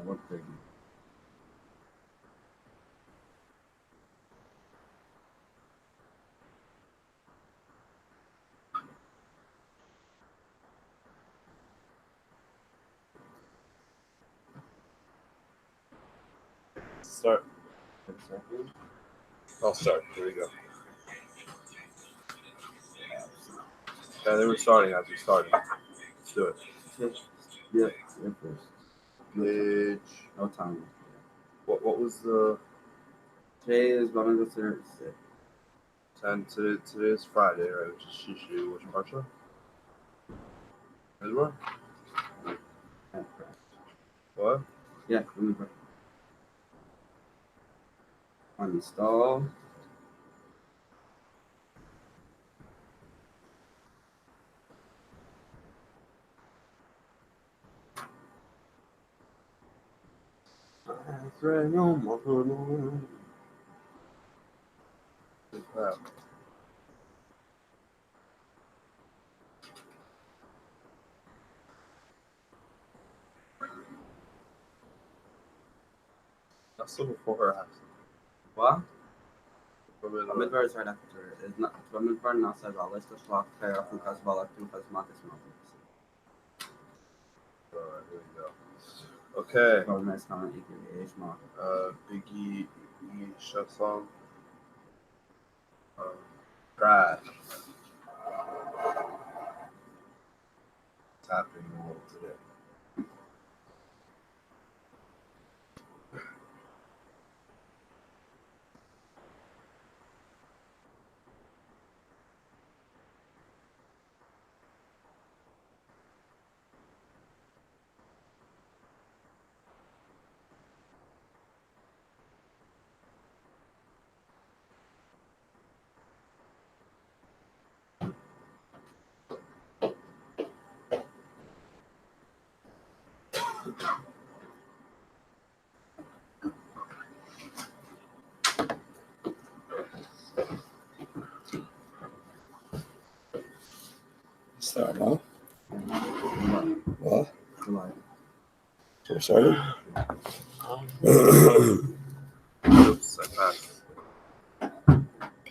4:30. Start. I'll start. Here we go. Yeah, they were starting as we started. Let's do it. Yeah, first. Which No time. what was the Today is bamidbar Thursday. 10 today is Friday, right? Which is Shishu. Which parsha? Bamidbar? Yeah, correct. What? Yeah, bamidbar. Uninstall. That's still before her house. What? Bamidbar. Bamidbar is right after. It's not bamidbar na FiveAlive. To slot pair from Kasbalak to Kasmatis Mountains. Alright, here we go. Okay. Problem is how many age mark. Biggie shut song. Trash. What's happening in the world today? Start now. What? July. So we're starting? Oops, I passed.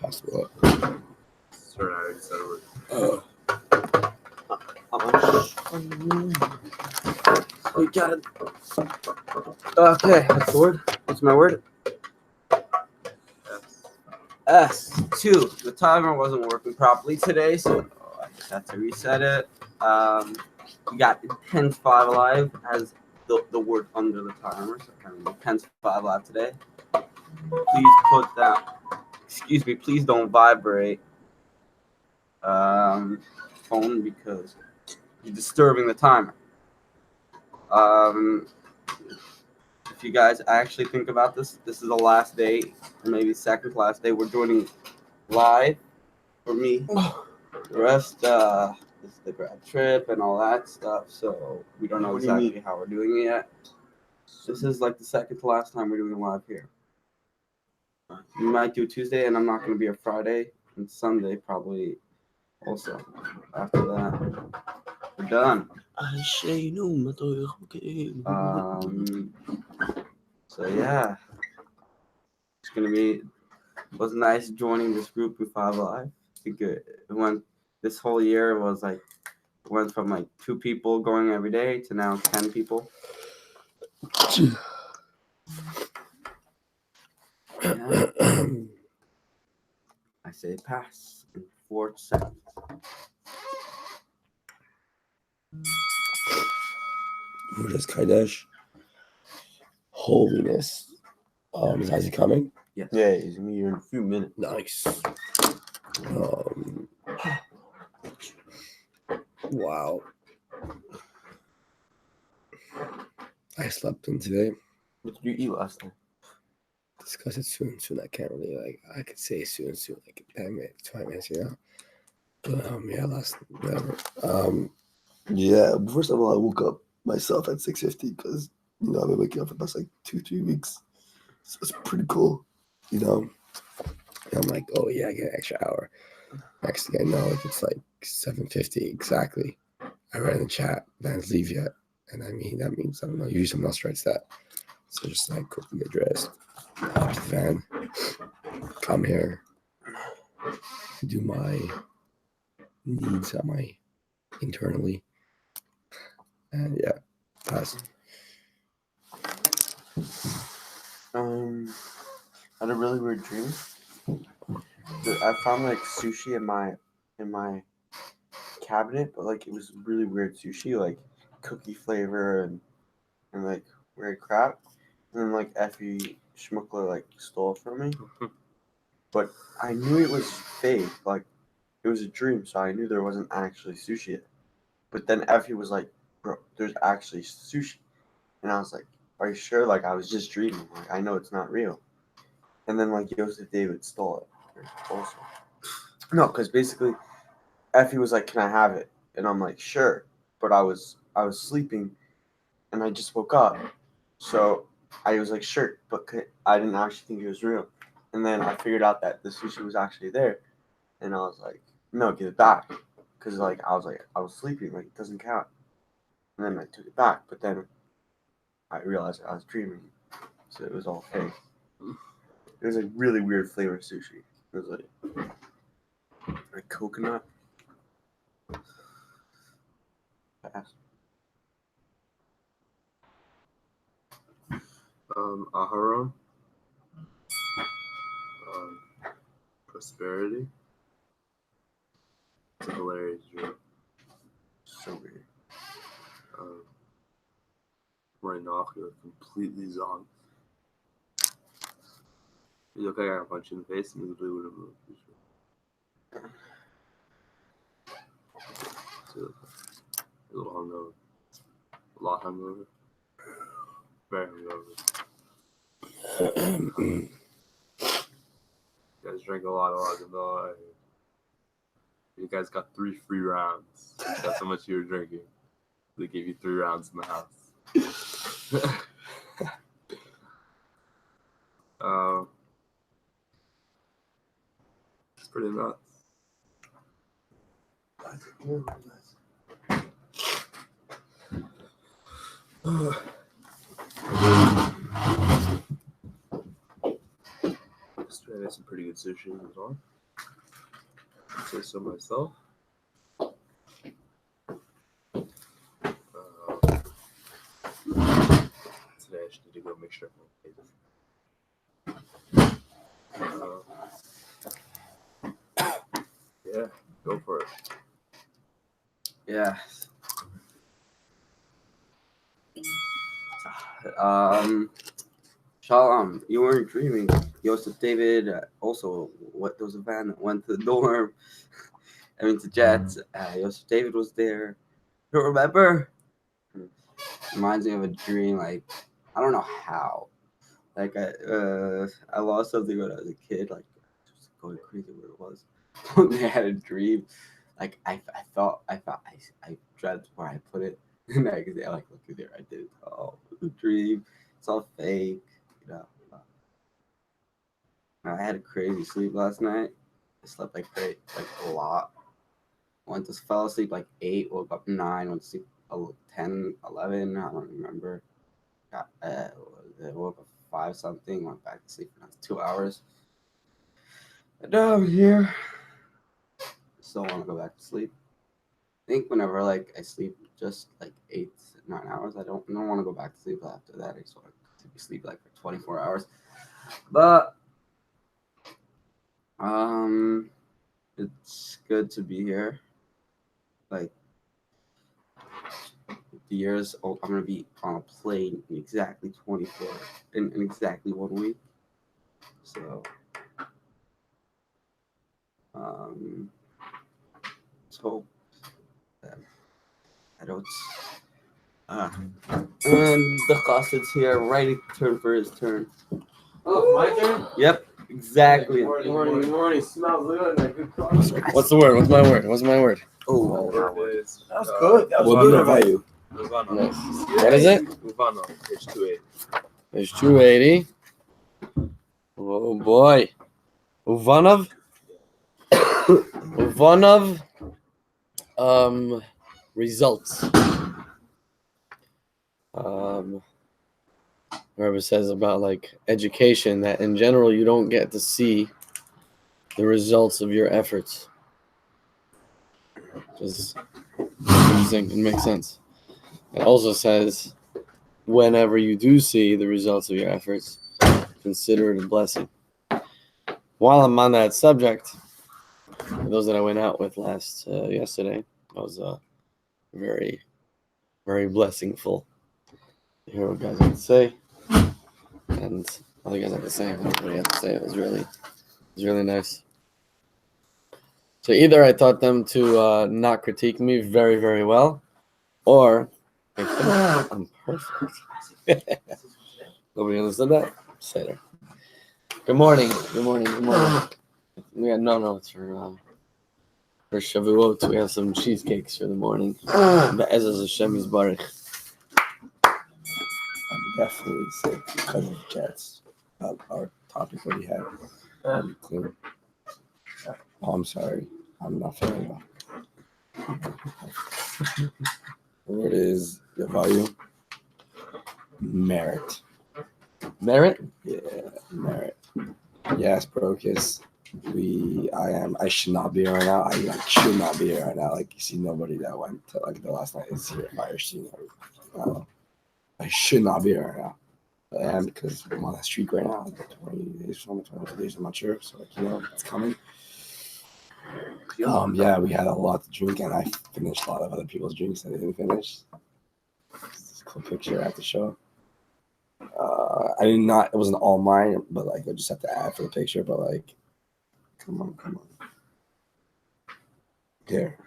Past what? Sorry, I already said it. Oh. We got it. Okay, that's the word. What's my word? S2. The timer wasn't working properly today, so I just had to reset it. We got intense FiveAlive as the word under the timer, so kind of intense FiveAlive today. Please put that. Excuse me. Please don't vibrate phone because you're disturbing the timer. If you guys actually think about this, this is the last day, or maybe second to last day. We're doing live for me. The rest, this is the grad trip and all that stuff. So we don't know What do you mean? exactly how we're doing it yet. This is like the second to last time we're doing live here. We might do Tuesday, and I'm not going to be here Friday and Sunday probably. Also, after that, we're done. So yeah, it's gonna be. It was nice joining this group with FiveAlive. It went this whole year was like went from like 2 people going every day to now 10 people. Yeah. I say pass in 4 seconds. Who does Kaidesh? Holiness. Is Isaac coming? Yes. Yeah, he's gonna be here in a few minutes. Nice. Wow. I slept in today. What did you eat last night? Discuss it soon. I can't really I could say soon, like 10 minutes, 20 minutes, you know. But yeah, whatever. Yeah. First of all, I woke up myself at 6:50 because I've been waking up for the past like 2-3 weeks. So it's pretty cool, And I'm like, oh yeah, I get an extra hour. Next thing I know, it's like 7:50 exactly. I read in the chat, Vans leave yet. And I mean, that means, I don't know, usually someone else writes that. So just like quickly get dressed, hop to the van, come here, do my needs on my internally. And yeah, pass. I had a really weird dream. I found like sushi in my cabinet, but like it was really weird sushi, like cookie flavor and like weird crap. And then like Effie Schmuckler like stole it from me. But I knew it was fake. Like it was a dream, so I knew there wasn't actually sushi. But then Effie was like, "Bro, there's actually sushi," and I was like, "Are you sure?" Like I was just dreaming. Like I know it's not real. And then like Joseph David stole it also. No, because basically Effie was like, "Can I have it?" And I'm like, "Sure," but I was sleeping, and I just woke up, so I was like, "Sure," but I didn't actually think it was real. And then I figured out that the sushi was actually there, and I was like, "No, give it back," because like I was sleeping, like it doesn't count. And then I took it back, but then I realized I was dreaming, so it was all fake. It was like really weird flavor sushi. It was like coconut. Pass. Aharon. Prosperity. It's a hilarious dream. So weird. Right now, you're completely zoned. You look like I got punched in the face and you literally would have moved. A little hungover. A lot hungover. Very hungover. You guys drank a lot of Lagavulin. You guys got 3 free rounds. That's how much you were drinking. They gave you 3 rounds in the house. It's pretty nuts. Yesterday I had some pretty good sushi as well. I'd say so myself. Today I just need to go make sure yeah, go for it. Yeah. Shalom, you weren't dreaming. Joseph David also there was a van that went to the dorm. I mean to Jets. Joseph David was there. You don't remember? Reminds me of a dream. Like I don't know how. Like I lost something when I was a kid. Like just going crazy where it was. One day I had a dream. Like I dreamt where I put it. The next day, I'm like, look there, I did it. Oh, it was a dream. It's all fake, you know. I had a crazy sleep last night. I slept like a lot. Fell asleep like 8, woke up 9, went to sleep 10, 11, I don't remember. I woke up 5 something, went back to sleep for another 2 hours. And now I'm here. Still want to go back to sleep. I think whenever like I sleep just like 8, 9 hours, I don't want to go back to sleep after that. I just want to sleep like for 24 hours. But it's good to be here. Like the years, I'm gonna be on a plane in exactly 24 in exactly 1 week. So let's hope that I don't. And the Cosset's here, writing turn for his turn. Oh, my turn? Yep, exactly. Good morning. Smells good. Like good coffee. What's the word? What's my word? What's my word? Oh, That was good. That was What good did I advice. you? Uvano. Nice. What is it? Uvano, page 280. There's 280. Oh boy. Uvanov. Uvanov. Results. Wherever it says about like education, that in general you don't get to see the results of your efforts. Just interesting. It makes sense. It also says whenever you do see the results of your efforts, consider it a blessing. While I'm on that subject, for those that I went out with yesterday, I was very, very blessingful to hear what guys had to say, and all you guys had to say, what you had to say, it was really nice. So either I taught them to not critique me very, very well, or I'm perfect. Nobody understood that? Say there. Good morning. No, it's for Shavuot. We have some cheesecakes for the morning. Be'ezaz Hashem Yisbarach. Definitely say because of cats. Our topic what he had. Clean. Oh, I'm sorry. I'm not feeling well. The word is the volume. Merit. Merit? Yeah, merit. Yes, Brocus. I should not be here right now. I should not be here right now. Like, you see, nobody that went to like the last night is here. Fire scene. I should not be here right now. But I am because I'm on that streak right now. Like 20 days, 22 days, I'm not sure. So, like, it's coming. Yeah, we had a lot to drink, and I finished a lot of other people's drinks that I didn't finish. This cool picture I have to show. It wasn't all mine, but like I just have to add for the picture. But like, come on, there.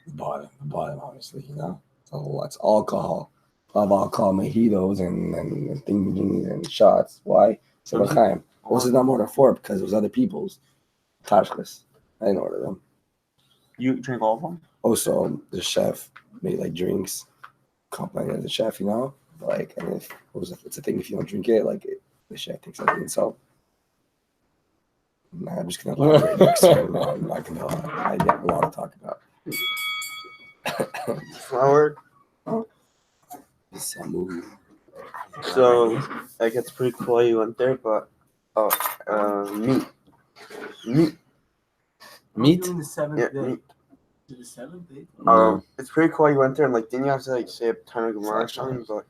The bottom, obviously, it's alcohol. A lot of alcohol, mojitos and thingies and shots. Why? So L'chaim. Also, not more than 4 because it was other people's. Tashkis. I didn't order them. You drink all of them? Also, the chef made like drinks, complimented the chef, like, and if it's a thing if you don't drink it, like the chef takes everything. So, I'm just gonna elaborate next time. I'm not gonna. I have a lot to talk about. Flour. It's a movie. So, like, it's pretty cool you went there, but meat. Meat? Doing the seventh Yeah, day. meat. To the seventh day. It's pretty cool you went there, and like, didn't you have to like say a ton of Gemara or something? But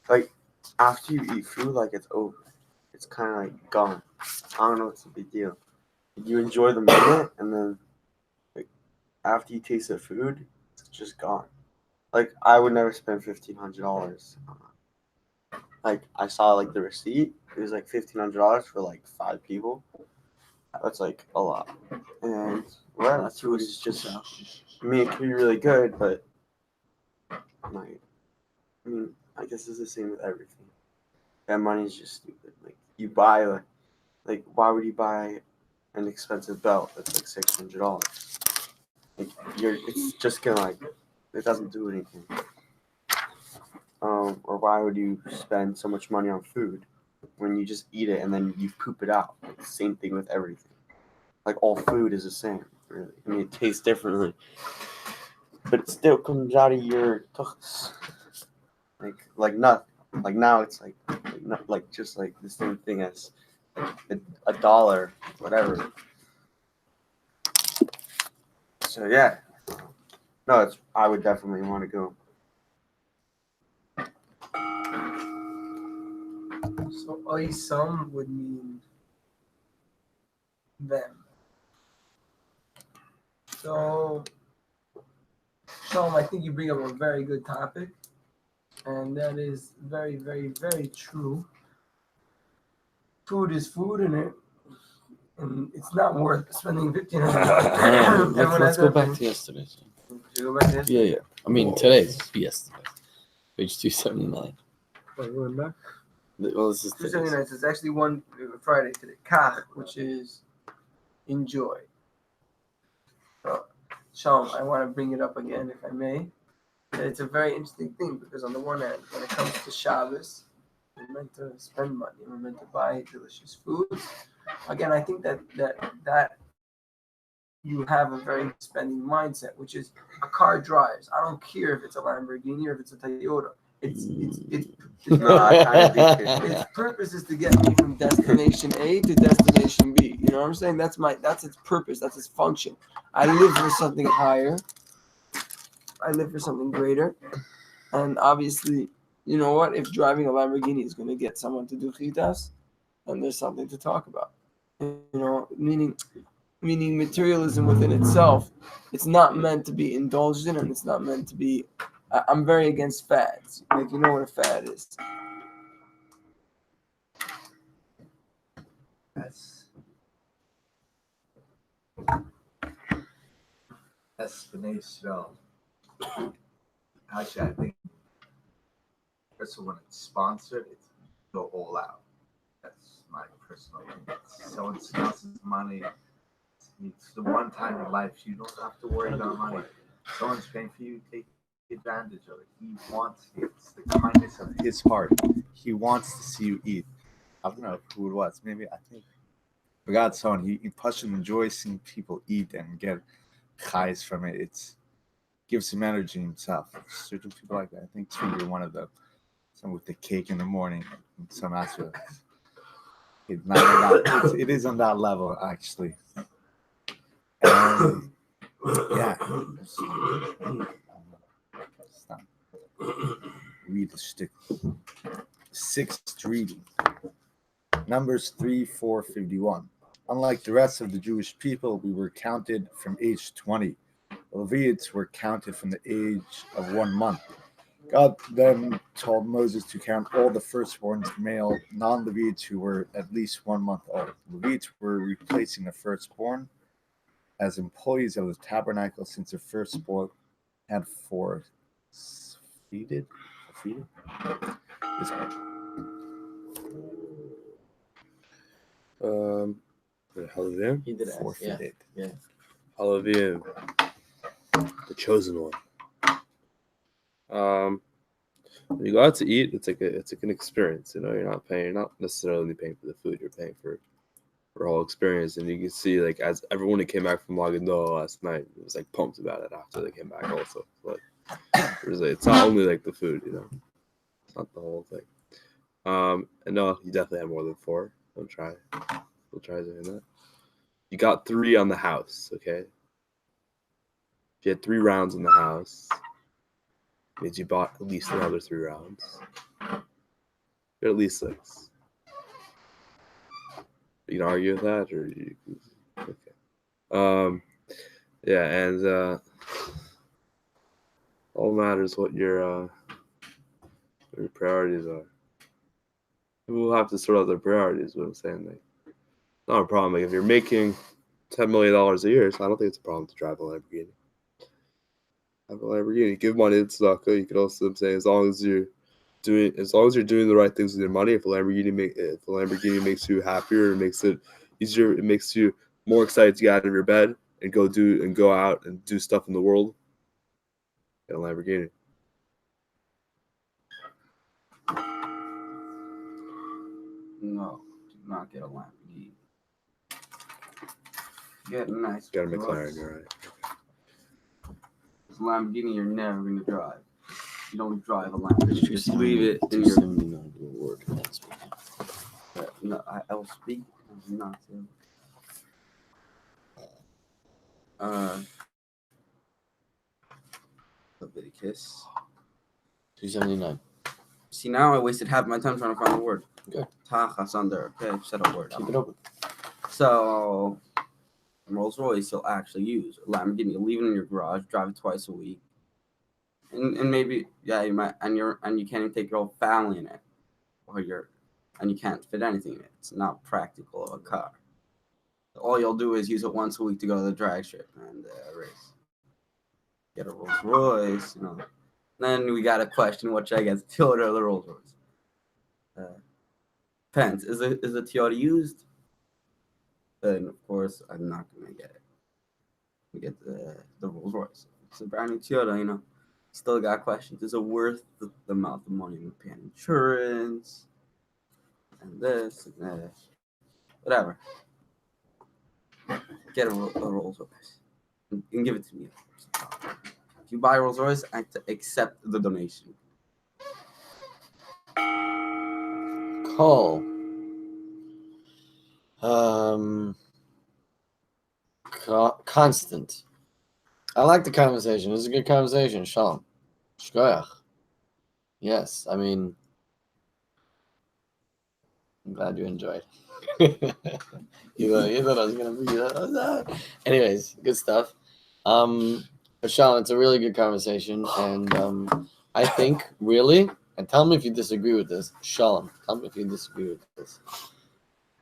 like, after you eat food, like it's over. It's kind of like gone. I don't know. It's a big deal. You enjoy the moment, and then like after you taste the food, it's just gone. Like, I would never spend $1,500. Like, I saw like the receipt. It was like $1,500 for like 5 people. That's like a lot. And well, that food is just. I mean, it can be really good, but like, I mean, I guess it's the same with everything. That money is just stupid. Like, you buy like why would you buy an expensive belt that's like $600? Like, it's just gonna like, it doesn't do anything. Or why would you spend so much money on food when you just eat it and then you poop it out? Like, same thing with everything. Like, all food is the same, really. I mean, it tastes differently, but it still comes out of your tuchs. Like nothing. Like, now it's like not like just like the same thing as a dollar, whatever. So yeah, no, I would definitely want to go. So Oisam would mean them. So Shalom, I think you bring up a very good topic, and that is very, very, very true. Food is food, and it's not worth spending $1,500. Let's go back to yesterday. Should we go back there? Yeah. I mean, today's yesterday. Page 279. Wait, going back? Well, this is 279. So it's actually one Friday today. Kach, which is enjoy. Shalom, I want to bring it up again, if I may. It's a very interesting thing because on the one hand, when it comes to Shabbos, we're meant to spend money. We're meant to buy delicious foods. Again, I think that you have a very spending mindset, which is a car drives. I don't care if it's a Lamborghini or if it's a Toyota. It's No, I kind of do too. its purpose is to get me from destination A to destination B. You know what I'm saying? That's its purpose. That's its function. I live for something higher. I live for something greater. And obviously, you know what? If driving a Lamborghini is going to get someone to do chitas, then there's something to talk about. You know, meaning materialism within itself, it's not meant to be indulged in, and it's not meant to be. I'm very against fads. Like, you know what a fad is. That's B'nai Actually, I think first when it's sponsored, it's go all out. That's my personal opinion. Someone else's money. It's the one time in life you don't have to worry about money. Someone's paying for you, take advantage of it. He wants it. It's the kindness of his heart. He wants to see you eat. I don't know who it was. Maybe I think I forgot someone. He Pashan enjoys seeing people eat and get highs from it. It gives him energy himself. Certain people like that. I think you're one of them. Some with the cake in the morning. Some aspects. It's not on that, it is on that level actually. Yeah. Stop. Read the stick. Sixth reading. Numbers 3, 4, 51. Unlike the rest of the Jewish people, we were counted from age 20. The Levites were counted from the age of 1 month. God then told Moses to count all the firstborns male non-Levites who were at least 1 month old. Levites were replacing the firstborn as employees of the tabernacle since the firstborn had forfeited. This one. Halavim? He did ask, Forfeited. Yeah. Halavim. The chosen one. When you go out to eat, it's like an experience. You know, you're not necessarily paying for the food. You're paying for the whole experience. And you can see, like, as everyone who came back from Lagado last night was like pumped about it after they came back. Also, like, it's not only like the food. You know, it's not the whole thing. And no, you definitely had more than 4. Don't try. We'll try doing that. You got 3 on the house. Okay. If you had 3 rounds in the house, means you bought at least another 3 rounds. You're at least 6. You can argue with that, or you okay. Yeah, and all matters what your priorities are. People will have to sort out their priorities. What I'm saying, like, not a problem. Like, if you're making $10 million a year, so I don't think it's a problem to drive a Lamborghini. Have a Lamborghini. Give money to tzedakah. You could also, I'm saying, as long as you're doing the right things with your money. If a Lamborghini makes you happier, it makes it easier. It makes you more excited to get out of your bed and go out and do stuff in the world. Get a Lamborghini. No, do not get a Lamborghini. Get a nice. Got a McLaren, you're right. This Lamborghini you're never gonna drive. You don't drive a Lamborghini. Just leave it in your. 279 word. No, I will speak. I'm not to. Leviticus. 279. See, now I wasted half my time trying to find a word. Good. Tachas under. Okay, said a word. Keep it open. So, Rolls Royce you'll actually use. A Lamborghini, you'll leave it in your garage, drive it twice a week. And maybe, yeah, you might, and you can't even take your whole family in it. And you can't fit anything in it. It's not practical of a car. All you'll do is use it once a week to go to the drag strip and race. Get a Rolls Royce, you know. Then we got a question: what should I get, the Toyota or the Rolls Royce? Depends. Is the Toyota used? Then of course I'm not gonna get it. We get the Rolls Royce. It's a brand new Toyota, you know. Still got questions. Is it worth the amount of money we pay on insurance and this and that? Whatever. get a Rolls Royce and give it to me. If you buy a Rolls Royce, I accept the donation. Call. Constant. I like the conversation. It was a good conversation. Shalom. Shkoyach. Yes, I mean, I'm glad you enjoyed. you thought I was gonna be that. Anyways, good stuff. But Shalom, it's a really good conversation, and I think really, and tell me if you disagree with this. Shalom, tell me if you disagree with this.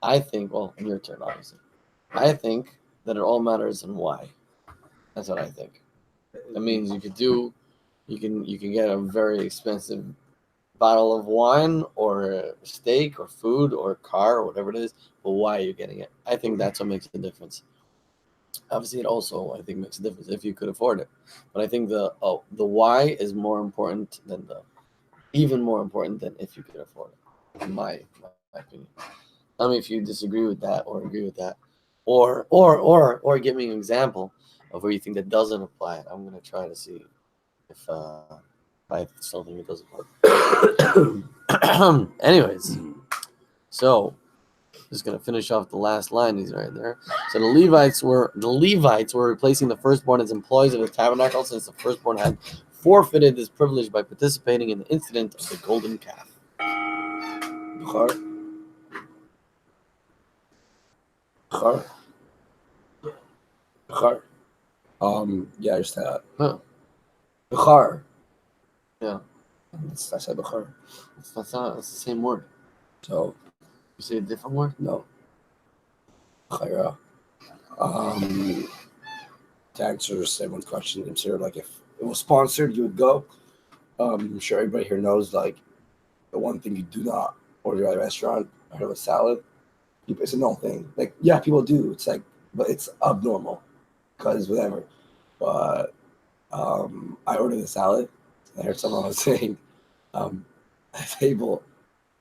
I think, well, in your turn, obviously. I think that it all matters in why. That's what I think. That means you can get a very expensive bottle of wine or a steak or food or a car or whatever it is, but why are you getting it? I think that's what makes the difference. Obviously, it also I think makes a difference if you could afford it, but I think the why is more important than even more important than if you could afford it, in my opinion. Tell me if you disagree with that or agree with that, or give me an example of where you think that doesn't apply. I'm gonna try to see if I still think it doesn't work. Anyways, so just gonna finish off the last line. He's right there. So the Levites were replacing the firstborn as employees of the tabernacle, since the firstborn had forfeited this privilege by participating in the incident of the golden calf. Yeah, just that. Huh. Bechar. Yeah. I said Bechar. That's the same word. So, You say a different word? no. Chayra. To answer everyone's question, I'm sure, like, if it was sponsored, you would go. I'm sure everybody here knows, like, the one thing you do not order at a restaurant, I have a salad. It's a normal thing. Like, yeah, people do. It's like, but it's abnormal because whatever. But I ordered a salad. I heard someone was saying, at a table,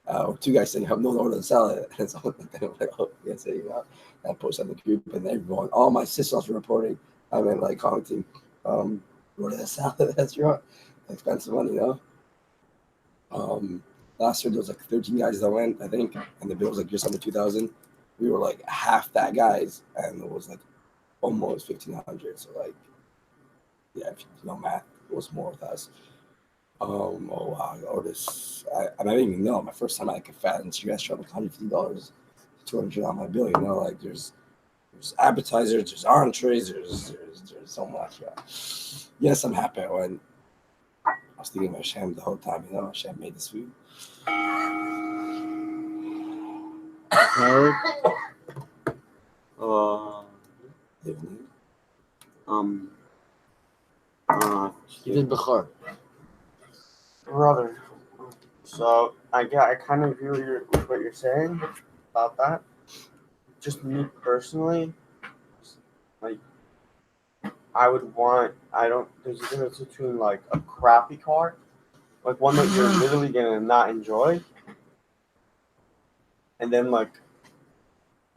or two guys saying, "I'm no order the salad," and someone like, "Oh, yes, there you go." And I posted on the group, and everyone, all my sisters were reporting. I mean, like commenting, order the salad at the restaurant, expensive money, you know. Last year there was like 13 guys that went, I think, and the bill was like just under 2,000. We were like half that guys, and it was like almost 1,500. So like, yeah, if you know math, it was more with us. Oh wow, I ordered this. I didn't even know. My first time at like a fancy restaurant, like $150, 200 on my bill. You know, like there's appetizers, there's entrees, there's so much. Yeah. Yes, I'm happy. When I was thinking about Hashem the whole time. You know, Hashem made this food. You did Bechar. Brother. So I kind of agree with what you're saying about that. Just me personally, like I would want. There's a difference between like a crappy car, like one that you're literally gonna not enjoy, and then like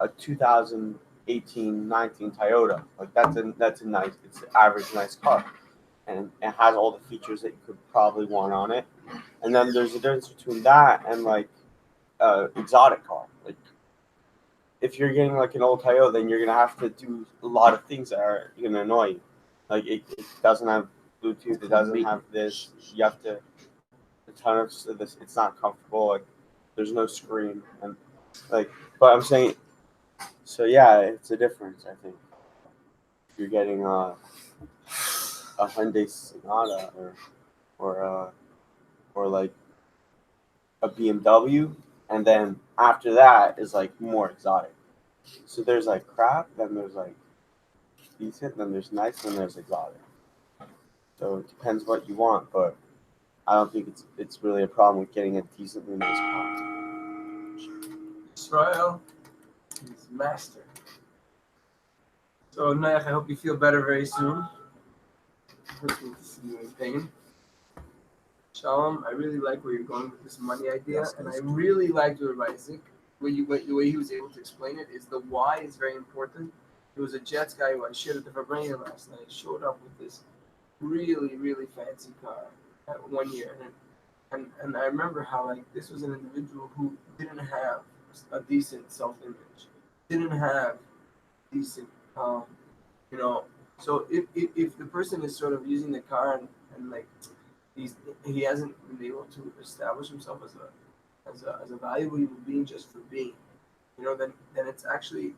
a 2018, 19 Toyota. Like that's a nice. It's an average nice car, and it has all the features that you could probably want on it. And then there's a difference between that and like exotic car. Like if you're getting like an old Toyota, then you're gonna have to do a lot of things that are gonna annoy you. Like it doesn't have Bluetooth, it doesn't have this. You have to a ton of this. It's not comfortable. Like there's no screen and like. But I'm saying, so yeah, it's a difference. I think if you're getting a Hyundai Sonata or like a BMW, and then after that is like more exotic. So there's like crap, then there's like decent, then there's nice, then there's exotic. So it depends what you want, but I don't think it's really a problem with getting a decently nice car. Israel, he's master. So Noach, I hope you feel better very soon. Hoping to see you in pain. Shalom, I really like where you're going with this money idea, and I really liked your Isaac. The way he was able to explain it is the why is very important. There was a Jets guy who I shared at the Vibranium last night. Showed up with this really, really fancy car at 1 year, and I remember how like this was an individual who didn't have a decent self-image, didn't have decent, you know. So if the person is sort of using the car and like he hasn't been able to establish himself as a valuable human being just for being, you know, then it's actually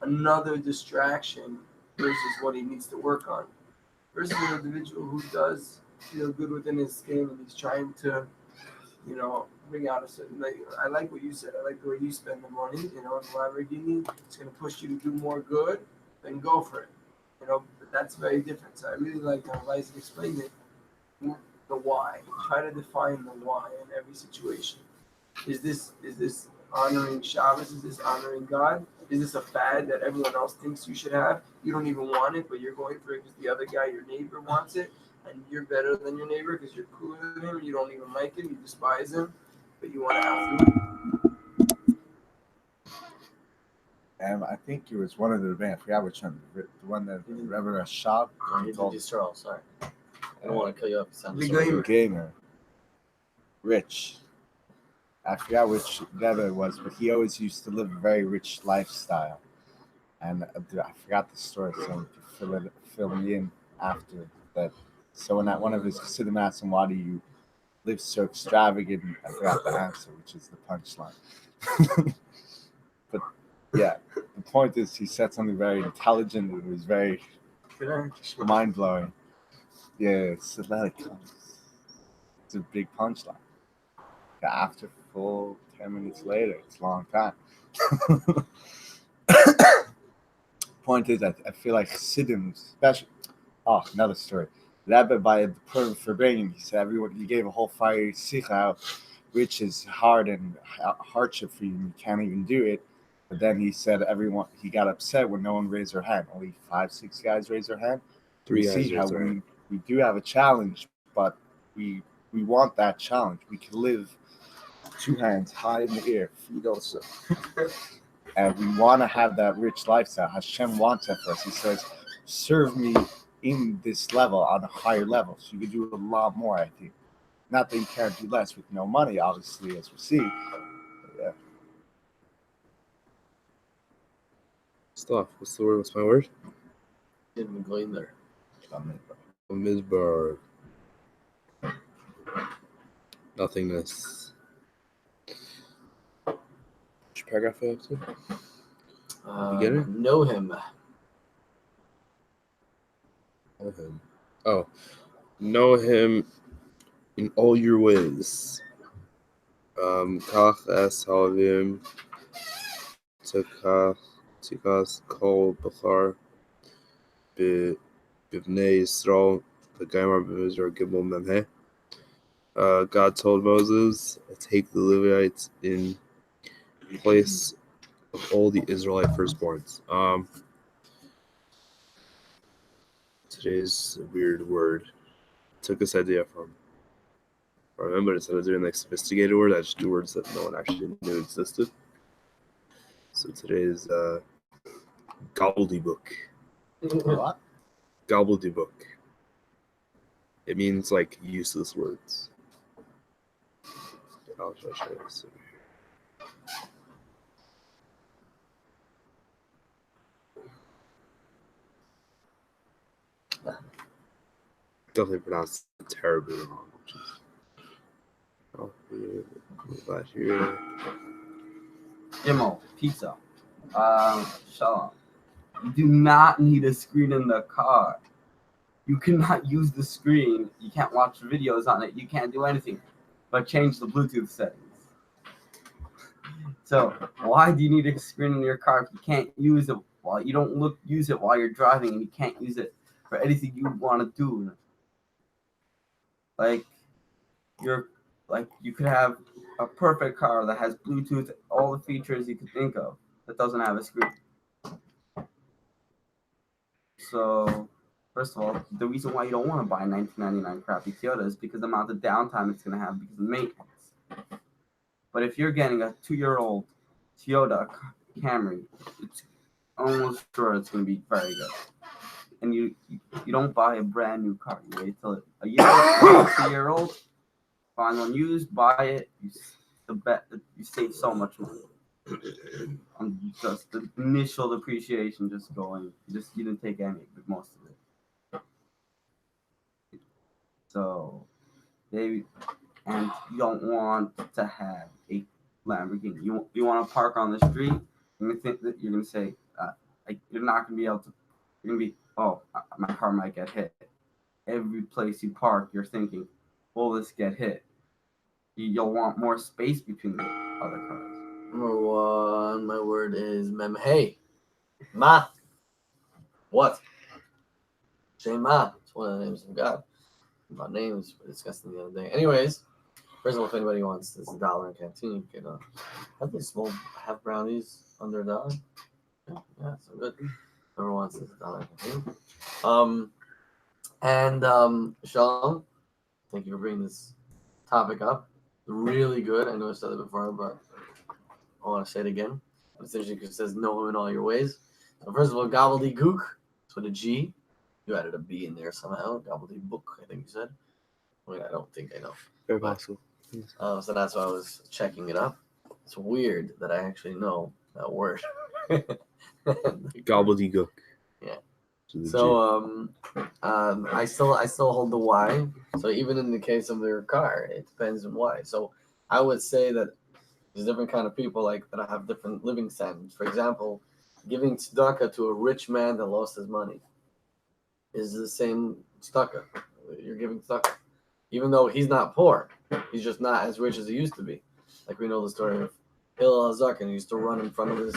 another distraction versus what he needs to work on. Versus an individual who does feel good within his skin and he's trying to, you know, bring out a certain. Like, I like what you said. I like the way you spend the money. You know, and whatever you need, it's going to push you to do more good. Then go for it. You know, but that's very different. So I really like how Liza explained it. The why. Try to define the why in every situation. Is this honoring Shabbos? Is this honoring God? Is this a fad that everyone else thinks you should have? You don't even want it, but you're going for it because the other guy, your neighbor, wants it, and you're better than your neighbor because you're cooler than him. You don't even like him. You despise him, but you want to outdo him. I think it was one of the band. I forgot which one. The one that Rebbe Rashab told Sorry. I don't want to cut you off. Big the gamer, Rich. I forgot which Rebbe it was, but he always used to live a very rich lifestyle. And I forgot the story, so you can fill me in after that. So when at one of his Chassidim asked him, why do you live so extravagant? I forgot the answer, which is the punchline. But yeah, the point is he said something very intelligent. It was very mind-blowing. Yeah, so let it come. It's a big punchline. After full 10 minutes later, it's a long time. Point is, I feel like Chassidim, especially. Oh, another story. Rabbi by the Purim for bringing, he said he gave a whole fiery sikha out, which is hard and hardship for you. You can't even do it. But then he said he got upset when no one raised their hand. Only 5-6 guys raised their hand. Three We guys see raised how their hand. we do have a challenge, but we want that challenge. We can live 2 hands high in the air, feet also. And we want to have that rich lifestyle. Hashem wants that for us. He says, serve me in this level on a higher level. So you can do a lot more, I think. Not that you can't do less with no money, obviously, as we see. But yeah. Stuff. What's the word? What's my word? Didn't go in there. Bamidbar. Nothingness. Which paragraph are you up to? Beginner? Know him. Know him. Oh. Know him in all your ways. Kach es havim tikas kol bachar b'vnei Yisrael v'gaimar b'mizra gimel memhe. God told Moses, take the Levites in place of all the Israelite firstborns. Today's a weird word. Took this idea from. I remember instead of doing like sophisticated words, I just do words that no one actually knew existed. So today's gobbledygook. What? Gobbledygook. It means like useless words. I'll show you this. Definitely pronounced terribly wrong. Move that here. Gimel, pizza. Shalom. You do not need a screen in the car. You cannot use the screen. You can't watch videos on it. You can't do anything but change the Bluetooth settings. So why do you need a screen in your car if you can't use it while you don't use it while you're driving and you can't use it for anything you want to do? Like you could have a perfect car that has Bluetooth, all the features you could think of, that doesn't have a screen. So, first of all, the reason why you don't want to buy a 1999 crappy Toyota is because the amount of downtime it's going to have because of maintenance. But if you're getting a 2-year-old Toyota Camry, it's almost sure it's going to be very good. And you don't buy a brand new car. You wait till a year old, find one used, buy it. You save so much money. Just the initial depreciation just going. You didn't take any, but most of it. So and you don't want to have a Lamborghini. You want to park on the street. You're gonna think that you're gonna say, like you're not gonna be able to. You're gonna be, my car might get hit. Every place you park, you're thinking, will this get hit? You'll want more space between the other cars. Number one, my word is mem. Hey, ma. What? Shema. It's one of the names of God. About names we discussed the other day. Anyways, first of all, if anybody wants this $1 in canteen, you can have these small half brownies under $1. Yeah, so good. Whoever wants this $1 in canteen. Shalom, thank you for bringing this topic up. Really good. I know I said it before, but I want to say it again. It's interesting because it says know him in all your ways. So first of all, gobbledygook. It's with a G. You added a B in there somehow. Gobbledygook, I think you said. I mean, I don't think I know. Very possible. So that's why I was checking it up. It's weird that I actually know that word. Gobbledygook. Yeah. Legit. So I still hold the why. So even in the case of their car, it depends on why. So I would say that there's different kind of people like that have different living standards. For example, giving tzedakah to a rich man that lost his money is the same tzedakah. You're giving tzedakah, even though he's not poor. He's just not as rich as he used to be. Like we know the story of Hillel HaZaken, who used to run in front of this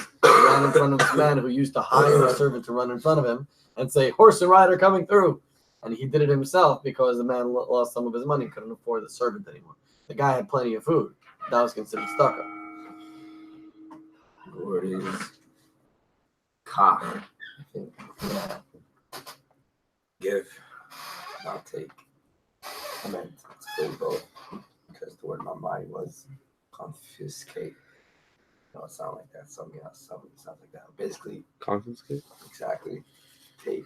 man who used to hire a servant to run in front of him and say, "Horse and rider coming through." And he did it himself because the man lost some of his money, couldn't afford the servant anymore. The guy had plenty of food. That was considered tzedakah. Word is kach. I think, yeah. Give, not take. I meant it's good both because the word in my mind was confiscate. No, it sounds like that. Something else. Something sounds like that. Basically, Confiscate? exactly. Take,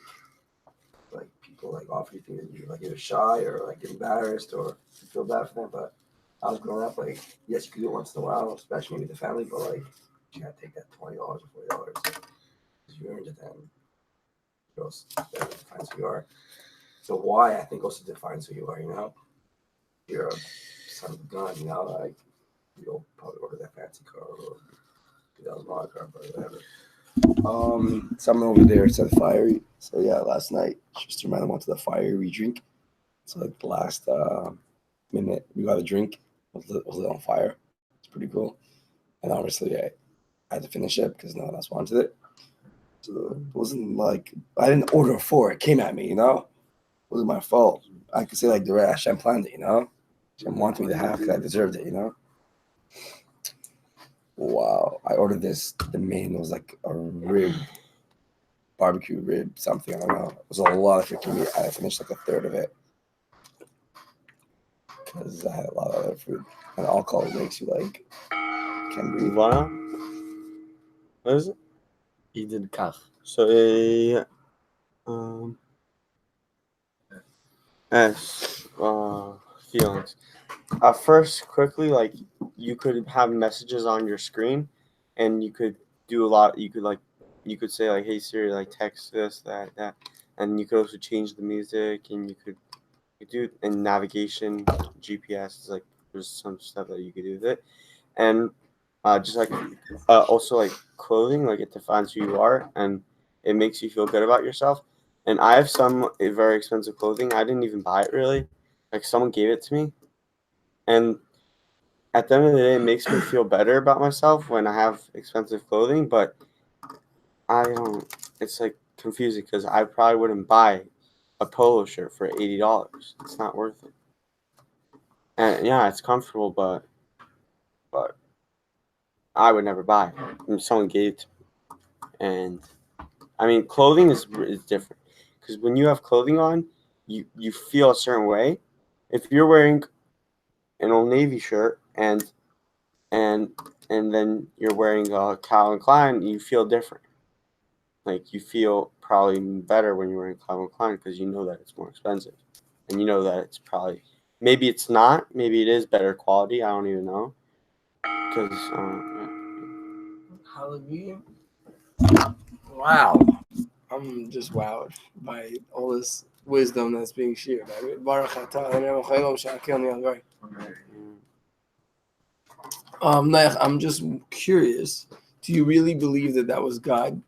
like people like offer you things and you're like either shy or like embarrassed or you feel bad for them. But I was growing up like, yes, you can do it once in a while, especially with the family, but like you gotta take that $20 or $40 because you earned it then. That defines who you are. So why I think also defines who you are, you know? You're a son of God, you know, like you'll probably order that fancy car or $2,000 car, but whatever. Someone over there said fiery. So yeah, last night just reminded me went to the fiery drink. So like the last minute we got a drink was lit on fire. It's pretty cool. And obviously I had to finish it because no one else wanted it. So it wasn't like I didn't order for it. It came at me, you know? It wasn't my fault. I could say like the rash. I planned it, you know? She wanted me to have because I deserved it, you know? Wow. I ordered this. The main was like a rib, barbecue rib, something. I don't know. It was a lot of freaking meat. I finished like a third of it because I had a lot of other food. And alcohol makes you like, can't breathe. What is it? He did kach. So feelings. First, quickly, like you could have messages on your screen, and you could do a lot. You could say like, "Hey Siri, like text this, that," and you could also change the music, and you could do and navigation, GPS is like there's some stuff that you could do with it, and just like also like clothing, like it defines who you are, and it makes you feel good about yourself. And I have some very expensive clothing. I didn't even buy it really. Like someone gave it to me. And at the end of the day, it makes me feel better about myself when I have expensive clothing. But I don't, it's like confusing because I probably wouldn't buy a polo shirt for $80. It's not worth it. And yeah, it's comfortable, but I would never buy it. And someone gave it to me. And I mean, clothing is different. Because when you have clothing on, you feel a certain way. If you're wearing an Old Navy shirt and then you're wearing a Calvin Klein, you feel different. like you feel probably better when you're wearing Calvin Klein because you know that it's more expensive, and you know that it's probably maybe it's not, maybe it is better quality. I don't even know because Hallelujah. Wow. I'm just wowed by all this wisdom that's being shared. Baruch atah Eloheinu Chayilom she'akelni al Gai. Naich, I'm just curious. Do you really believe that that was God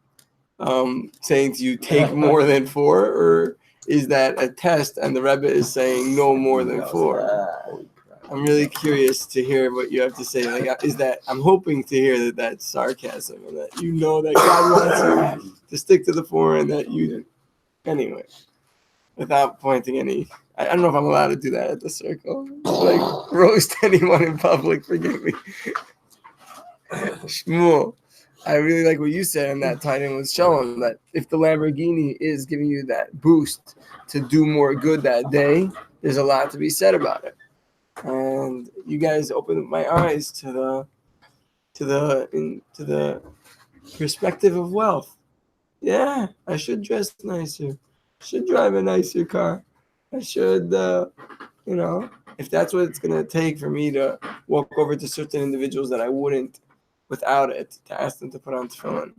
saying to you, take more than 4? Or is that a test and the Rebbe is saying no more than 4? I'm really curious to hear what you have to say. Like, is that I'm hoping to hear that that's sarcasm and that you know that God wants you to stick to the 4 and that you anyway. Without pointing any, I don't know if I'm allowed to do that at the circle. Like roast anyone in public. Forgive me. Shmuel, I really like what you said in that title with Shalom, that if the Lamborghini is giving you that boost to do more good that day, there's a lot to be said about it. And you guys opened my eyes to the perspective of wealth. Yeah, I should dress nicer. I should drive a nicer car. I should, if that's what it's gonna take for me to walk over to certain individuals that I wouldn't without it, to ask them to put on tefillin,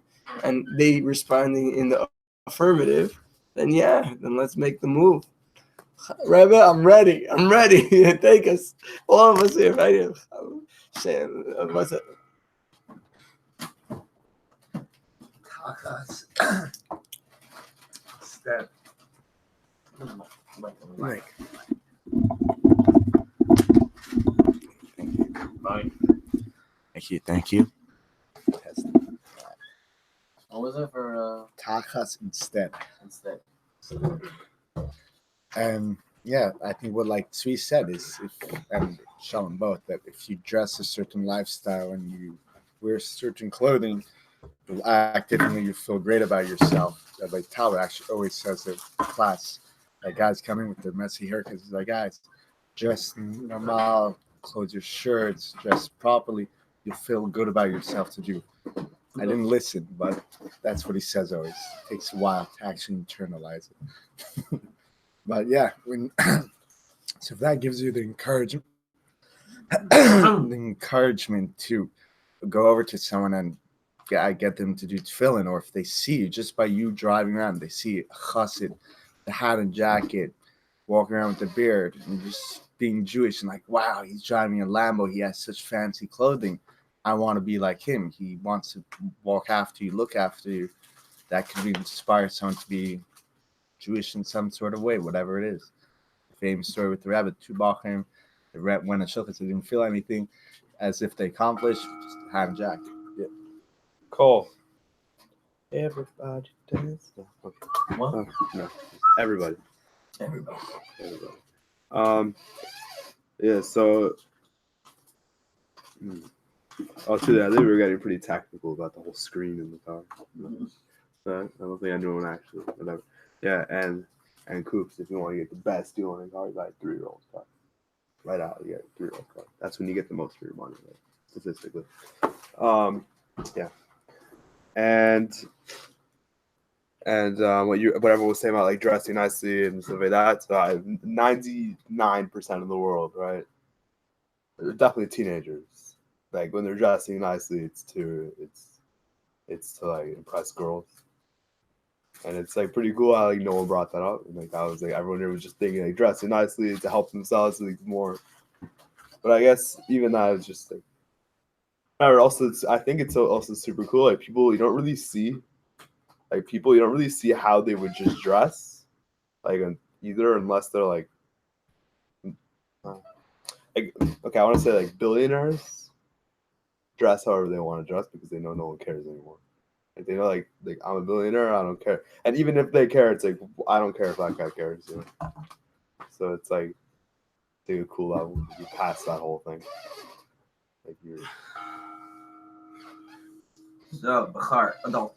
and they responding in the affirmative, then let's make the move. Rebbe, I'm ready. Take us, all of us here, right here. What's it? Step. Mike. Thank you. What was it for Tachas instead. instead? And yeah, I think what like Tzvi said is, and Shalom both, that if you dress a certain lifestyle and you wear certain clothing, you'll act differently, you feel great about yourself. Like Tyler actually always says in class, like guys coming with their messy haircuts, he's like, guys, dress normal, close your shirts, dress properly, you'll feel good about yourself to do. I didn't listen, but that's what he says always. It takes a while to actually internalize it. But yeah, so if that gives you the encouragement, to go over to someone and get them to do tefillin, or if they see you just by you driving around, they see a chassid, the hat and jacket, walking around with the beard, and just being Jewish, and like, wow, he's driving a Lambo, he has such fancy clothing. I want to be like him. He wants to walk after you, look after you. That could inspire someone to be Jewish in some sort of way, whatever it is. The famous story with the rabbit, two Bachim, they went a shulchan, they didn't feel anything, as if they accomplished, just a hat and jacket. Yeah. Cole. Everybody dance. No, okay. What? No. Everybody. Everybody. Yeah. So. Oh, true. I think we were getting pretty technical about the whole screen in the car. But I don't think anyone actually. Whatever. Yeah, and Coops, if you want to get the best deal on a car, you buy a 3-year-old car. Right out, you get a 3-year-old car. That's when you get the most for your money, right? Statistically. Yeah. And what everyone was saying about like dressing nicely and stuff like that. So 99% of the world, right? They're definitely teenagers. Like when they're dressing nicely, it's to like impress girls. And it's like pretty cool how like no one brought that up. And like I was like everyone there was just thinking like dressing nicely to help themselves like more. But I guess even that is just like I think it's also super cool. Like people you don't really see how they would just dress, like either unless they're like okay, I want to say like billionaires dress however they want to dress because they know no one cares anymore. Like they know like I'm a billionaire, I don't care. And even if they care, it's like I don't care if that guy cares. You know? So it's like take a cool level. You pass that whole thing. Like you're. So Bachar, adult.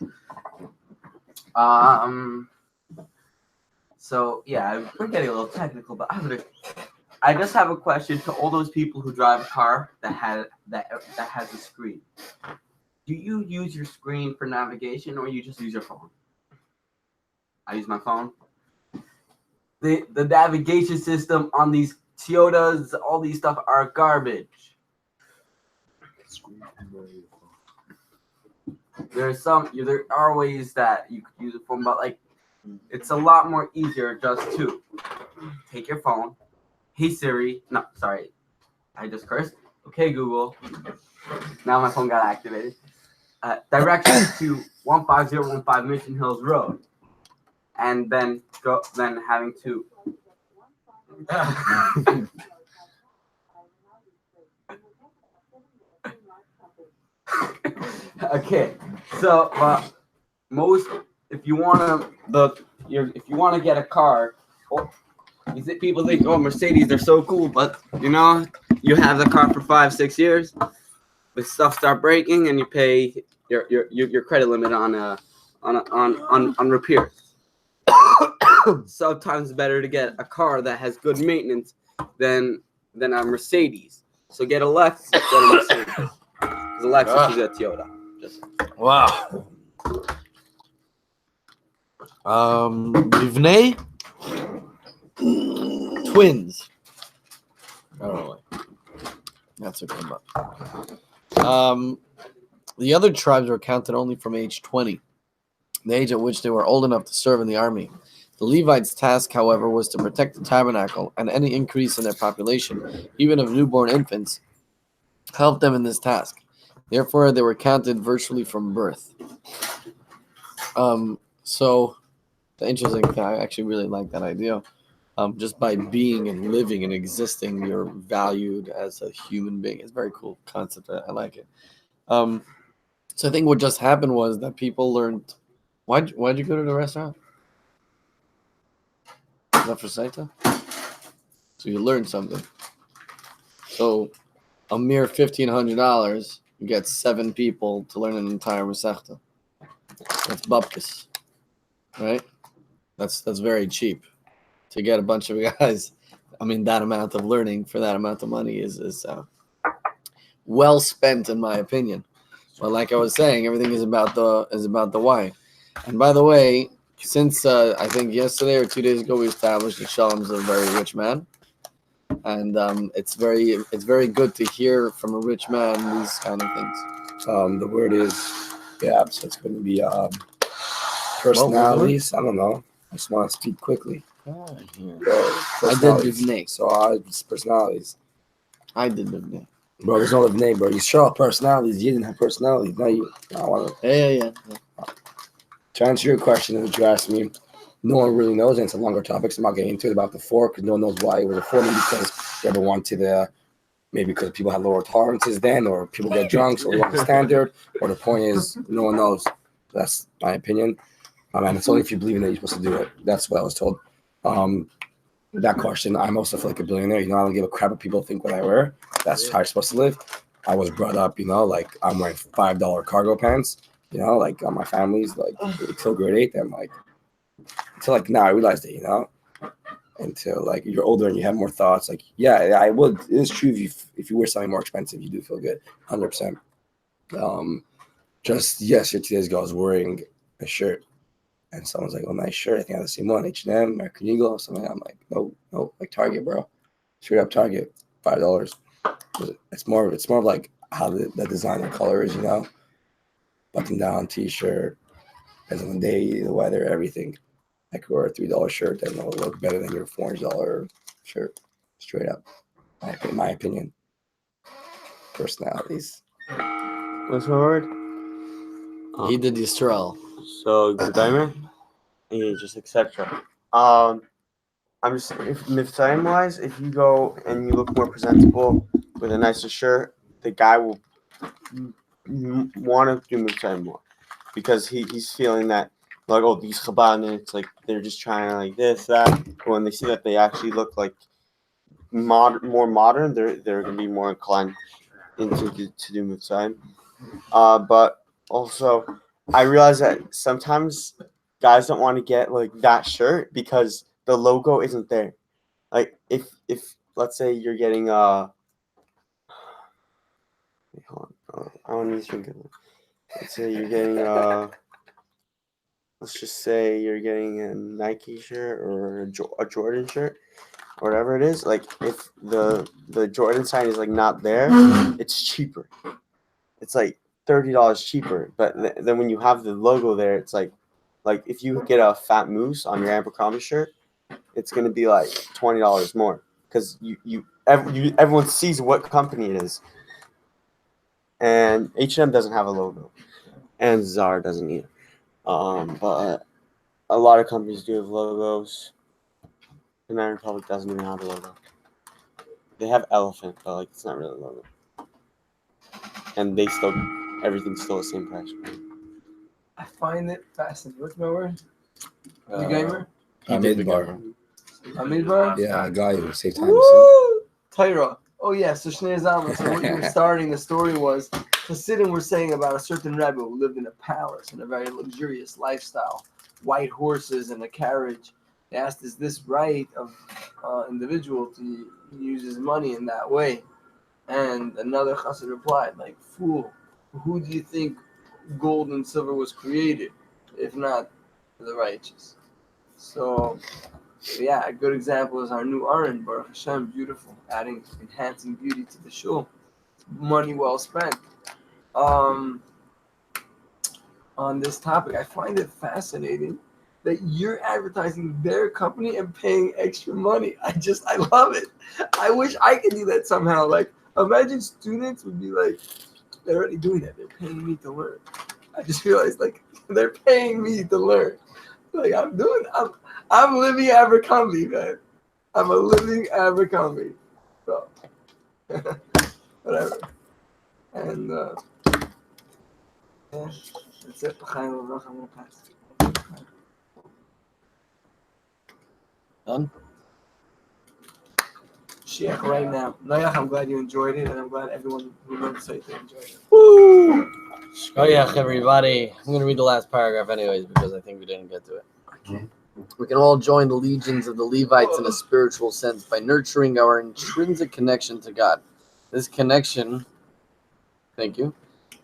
So yeah, we're getting a little technical, but I just have a question to all those people who drive a car that has a screen. Do you use your screen for navigation, or you just use your phone? I use my phone. The navigation system on these Toyotas, all these stuff are garbage. There are ways that you could use a phone, but like it's a lot more easier just to take your phone. Hey Siri, no, sorry, I just cursed. Okay Google. Now my phone got activated. Directions to 15015 Mission Hills Road, and then having to. Okay, so most if you want to get a car, people think, oh, Mercedes, they're so cool, but you have the car for 5-6 years, the stuff start breaking, and you pay your credit limit on repairs. Sometimes it's better to get a car that has good maintenance than a Mercedes. So get a Lexus instead of Mercedes. Because a Lexus is a Toyota. Wow. Bivnei twins. I don't know why. That's okay. But the other tribes were counted only from age 20, the age at which they were old enough to serve in the army. The Levites' task, however, was to protect the tabernacle, and any increase in their population, even of newborn infants, helped them in this task. Therefore, they were counted virtually from birth. So the interesting thing, I actually really like that idea. Just by being and living and existing, you're valued as a human being. It's a very cool concept. I like it. So I think what just happened was that people learned. Why'd you go to the restaurant? Not for Saita? So you learned something. So a mere $1,500, you get 7 people to learn an entire Masechta. That's bupkis, right? That's very cheap. To get a bunch of guys, I mean, that amount of learning for that amount of money is well spent, in my opinion. But like I was saying, everything is about the why. And by the way, since I think yesterday or 2 days ago, we established that Shalom's a very rich man, and it's very good to hear from a rich man these kind of things. The word is so it's going to be personalities. I don't know. I just want to speak quickly. I did Livnei. So it's personalities. I did Livnei. Bro, there's no Livnei, bro. You show personalities. You didn't have personalities. Now I want to. Yeah. To answer your question, what you asked me, no one really knows, and it's a longer topic, so I'm not getting into it about the 4, because no one knows why it was a 4, because they wanted maybe because people had lower tolerances then, or people get drunk, so they want the standard, or the point is, no one knows. That's my opinion. And it's only if you believe in it, you're supposed to do it. That's what I was told. That question, I'm also feel like a billionaire. I don't give a crap what people think what I wear. That's how you're supposed to live. I was brought up, like I'm wearing $5 cargo pants. Like my family's like until grade 8, I'm like until now I realized it, until like you're older and you have more thoughts. Like, yeah, I would. It is true if you wear something more expensive, you do feel good, 100%. Just yesterday, 2 days ago, I was wearing a shirt, and someone's like, "Oh, nice shirt. I think I have the same one, H&M, American Eagle, or something." I'm like, "No, like Target, bro. Straight up Target, $5." It's more of like how the designer color is, button down T-shirt, depends on the day, the weather, everything. I could wear a $3 shirt and it'll look better than your $400 shirt. Straight up, my opinion. Personalities. What's my word? He did Yisrael. So the diamond, just etc. I'm just if time wise, if you go and you look more presentable with a nicer shirt, the guy will want to do Mitzvah more, because he's feeling that like, oh, these Chabad, it's like they're just trying to like this, that. But when they see that they actually look like more modern, they're gonna be more inclined to do Mitzvah. But also, I realize that sometimes guys don't want to get like that shirt because the logo isn't there. Like if let's say you're getting hold on, I want to think of it. Let's say you're getting let's just say you're getting a Nike shirt or a Jordan shirt or whatever it is. Like if the Jordan sign is like not there, it's cheaper. It's like $30 cheaper. But then when you have the logo there, it's like if you get a Fat Moose on your Abercrombie shirt, it's gonna be like $20 more because everyone sees what company it is. And H&M doesn't have a logo, and Zara doesn't either. But a lot of companies do have logos. Banana Republic doesn't even have a logo. They have elephant, but like it's not really a logo. And everything's still the same price. I find it fascinating. What's my word? You gamer? Bamidbar. Bamidbar? Yeah, I got you. Save time. Woo! Tyra. Oh yeah, so Shnei Zalman. So what you were starting the story was Hasidim were saying about a certain Rebbe who lived in a palace in a very luxurious lifestyle, white horses and a carriage. They asked, is this right of individual to use his money in that way? And another chassid replied, like, fool, who do you think gold and silver was created, if not for the righteous? So, yeah, a good example is our new Aron, Baruch Hashem, beautiful, enhancing beauty to the shul. Money well spent. On this topic, I find it fascinating that you're advertising their company and paying extra money. I love it. I wish I could do that somehow. Like, imagine students would be like, they're already doing that. They're paying me to learn. I just realized, like, they're paying me to learn. Like, I'm living Abercrombie, man. I'm a living Abercrombie. So, whatever. And, yeah, that's it. I'm gonna pass. Done? Shiach right now. Noach, I'm glad you enjoyed it, and I'm glad everyone who learned Saita enjoyed it. Woo! Shkoyach, everybody. I'm going to read the last paragraph anyways because I think we didn't get to it. We can all join the legions of the Levites in a spiritual sense by nurturing our intrinsic connection to God. This connection, thank you,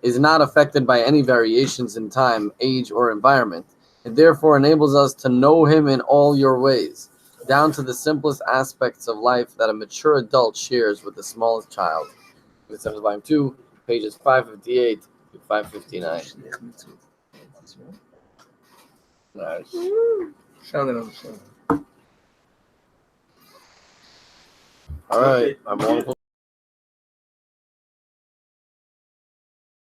is not affected by any variations in time, age, or environment. It therefore enables us to know Him in all your ways, down to the simplest aspects of life that a mature adult shares with the smallest child. This is volume 2, pages 558 to 559. Nice. All right, my wonderful